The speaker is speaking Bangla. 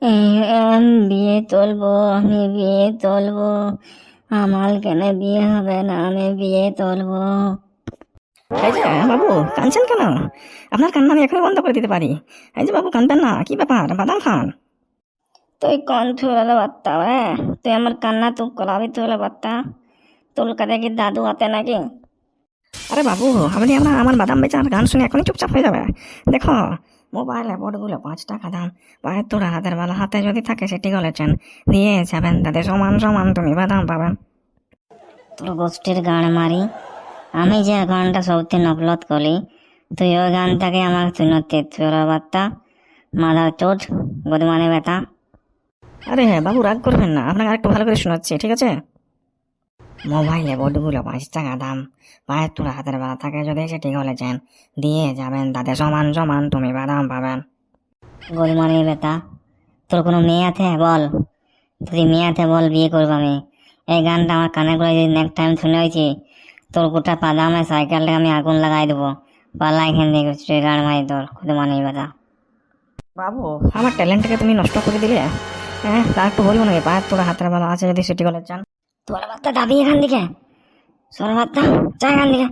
বিয়ে তুলবো, আমি বিয়ে তুলবো। আমার কেন বিয়ে হবে না? আমি বিয়ে তুলবো। এই যে বাবু, কাঁদছেন কেন? আপনার কান্না আমি এখনই বন্ধ করে দিতে পারি। এই যে বাবু, কাঁদবেন না, কি ব্যাপার, বাদাম খান। তুই কোন থুলে বাত্তা তুই আমার কান্না তুই কলাবি থুলে বাত্তা। তোর কাছে কি দাদু আছে নাকি? আরে বাবু, আপনি আমার বাদাম বেচার গান শুনে এখনই চুপচাপ হয়ে যাবে। দেখো, মোবাইলে বোর্ডগুলো 5 টাকা দাম। পায়ের তোরা হাতের বেলা হাতে যদি থাকে সেটি গলেছেন, দিয়ে যাবেন তাদের সমান সমান তুমি বাদাম পাবেন। তোর গোষ্ঠীর গান মারি। আমি যে গানটা সবথেকে নকলত করি, তুই ওই গানটাকে আমার শুনতে থুলে বাত্তা। মাদার চোট, বদমানে বেটা। আরে হ্যাঁ বাবু, রাগ করবেন না, আপনাকে আরেকটু ভালো করে শোনাচ্ছি, ঠিক আছে? মোবাইলে বোর্ডগুলো 5 টাকা দাম। পায়ের তোরা হাতের বেলা থাকে যদি সেটি গলেছেন, দিয়ে যাবেন তাদের সমান সমান তুমি বাদাম পাবেন। বদমানে বেটা। তোর কোনো মেয়ে আছে বল। যদি মেয়ে আছে বল, বিয়ে করবো আমি। এই গানটা আমার কানে করে যদি নেক্সট টাইম শুনে হয়েছি, তোর গোটা পাদামে সাইকেলটাকে আমি আগুন লাগাই দেবো। পালা এখান থেকে, তুই গান মারি তোর খুদে মানে বেটা। বাবু, আমার ট্যালেন্টটাকে তুমি নষ্ট করে দিলে। হ্যাঁ, তা একটু বলবো নাকি? পায়ের তোরা হাতের বেলা আছে যদি সেটি গলেছেন। তোর বার্তা দাবি এখান থেকে। সোর বার্তা, যা এখান থেকে।